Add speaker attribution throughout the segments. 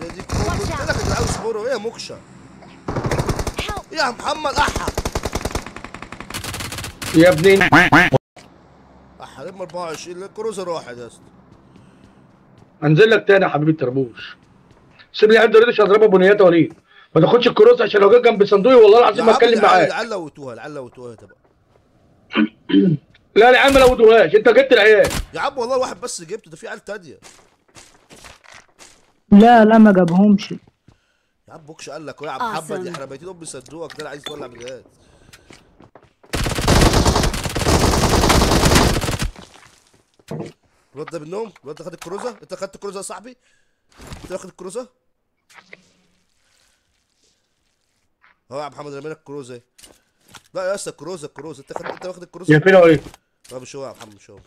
Speaker 1: يا ديك قلت لك انت عاوز سبورو. ايه يا موكشه؟ ايه يا محمد احا؟
Speaker 2: يا ابني
Speaker 1: احا لما 24 الكروزه راحت يا اسطى.
Speaker 2: انزل لك تاني يا حبيبي التربوش. سيب لي عند ريدش اضربها بنيات يا وليد. ما تاخدش الكروس عشان لو جت جنب صندوقي والله
Speaker 1: يا
Speaker 2: العظيم ما
Speaker 1: عم
Speaker 2: اتكلم معاك.
Speaker 1: لعل لوتوها، لعل لوتوها تبقى.
Speaker 2: لا يا عم ما لودوهاش، انت جبت العيال.
Speaker 1: يا عم والله واحد بس جبته، ده في عيال تانية.
Speaker 3: لا لا ما جابهمش.
Speaker 1: يا عم بوكش قال لك يا عم محمد احنا بايتين ام صندوقك ده اللي عايز تولع بجد. الواد ده بالنوم، الواد ده خد الكروزه. انت خدت الكروزه يا صاحبي؟ انت واخد الكروزه؟ اهو يا محمد رمينا الكروزه اهي. لا يا اسطى الكروزه انت واخد الكروزه.
Speaker 2: يا فين يا وليد؟
Speaker 1: لا مش هو يا محمد، مش هو.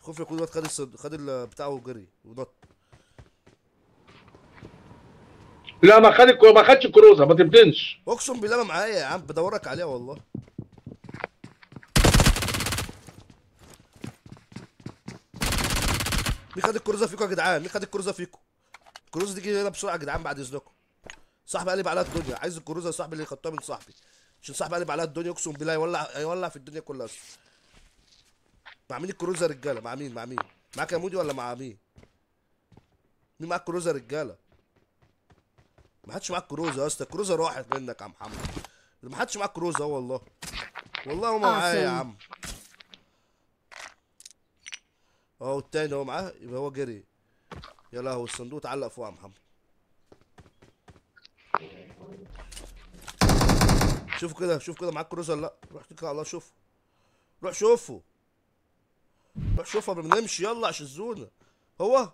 Speaker 1: خوف يكون الواد خد بتاعه وجري ونط.
Speaker 2: لا ما خدش الكروزه، ما تبدنش.
Speaker 1: اقسم بالله ما معايا يا عم، بدورك عليها والله. مين خد الكروزه فيكم يا جدعان؟ مين خد الكروزه فيكم؟ الكروزه دي كده هنا بسرعه يا جدعان بعد اذنكم. صاحبي قلب عليها الدنيا، عايز الكروزه يا صاحبي اللي خدتها من صاحبي. عشان صاحبي قلب عليها الدنيا اقسم بالله يولع في الدنيا كلها. مع مين الكروزه يا رجاله؟ مع مين؟ معاك يا مودي ولا مع مين؟ مين معاك الكروزه يا رجاله؟ ما حدش معاك كروزه يا اسطى، الكروزه راحت منك يا محمد. ما حدش معاك كروزه والله. والله ما معايا يا عم. اهو التاني اهو معاه، يبقى هو جري. يا لهوي الصندوق اتعلق فوق يا محمد. شوف كده معاك كروزه ولا لا؟ روح اتكل على الله شوفه. روح شوفه قبل ما نمشي يلا عشان الزونه. هو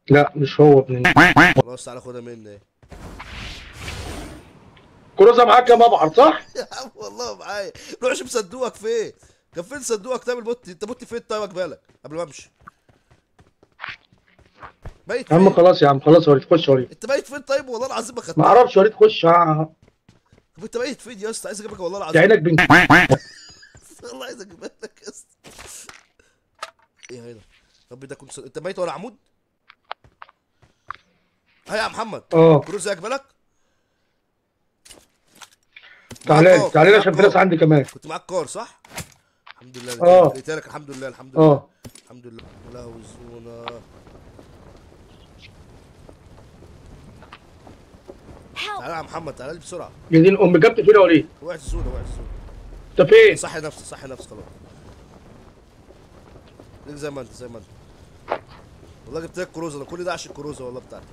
Speaker 2: لا مش هو ابن.
Speaker 1: خلاص تعالى خدها مني.
Speaker 2: كروزه معاك يا مبعر صح؟
Speaker 1: يا عم والله معايا. روح شوف صندوقك فين. كان فين صندوقك؟ تعمل بوتي. انت بوتي فين طيب بالك قبل ما امشي؟ بايت
Speaker 2: يا
Speaker 1: فين؟
Speaker 2: عم خلاص يا عم خلاص يا وليد خش يا وليد.
Speaker 1: انت بايت فين طيب والله العظيم ما خدتها.
Speaker 2: ما اعرفش يا وليد خش.
Speaker 1: طب انت بايت فين يا اسطى؟ عايز اجيبك والله العظيم.
Speaker 2: عينك بنت.
Speaker 1: والله عايز اجيبها لك يا اسطى. ايه هنا؟ ربي ده كنت انت بايت ورا عمود؟ ها يا محمد. كروز يا بالك؟
Speaker 2: تعالى عشان في ناس عندي كمان.
Speaker 1: كنت معاك كار صح؟ الحمد لله. لقيت لك الحمد لله الحمد لله. الحمد لله. يا لهوي الزونه. تعالى يا محمد تعالى لي بسرعه.
Speaker 2: يا دين امي جبت فين يا وليد؟
Speaker 1: وقعت الزونه.
Speaker 2: انت فين؟
Speaker 1: صحي نفسك خلاص. ليك زي ما انت والله جبت لك كروزه. انا كل ده عشان الكروزه والله بتاعتي.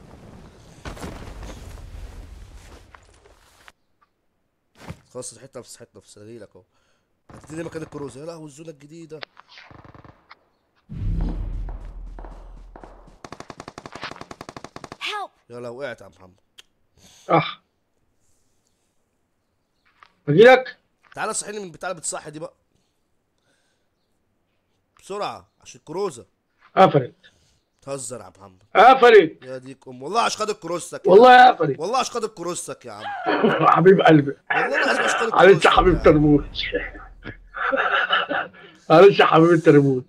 Speaker 1: خلاص صحيت نفسي اجي لك اهو. هتديني مكان الكروزه. يا لهوي الزونه الجديده. يا لهوي وقعت يا محمد.
Speaker 2: اجي لك.
Speaker 1: تعالى صحيني من البتاع اللي بتصحي دي بقى بسرعه عشان الكروزه.
Speaker 2: قفلت.
Speaker 1: تهزر يا محمد.
Speaker 2: قفلت.
Speaker 1: يا ديك والله عشان خدت كروزتك.
Speaker 2: والله قفلت.
Speaker 1: والله عشان خدت كروزتك يا عم.
Speaker 2: حبيب قلبي.
Speaker 1: والله العظيم عشان خدت
Speaker 2: معلش يا حبيب التربوش. معلش يا حبيب التربوش.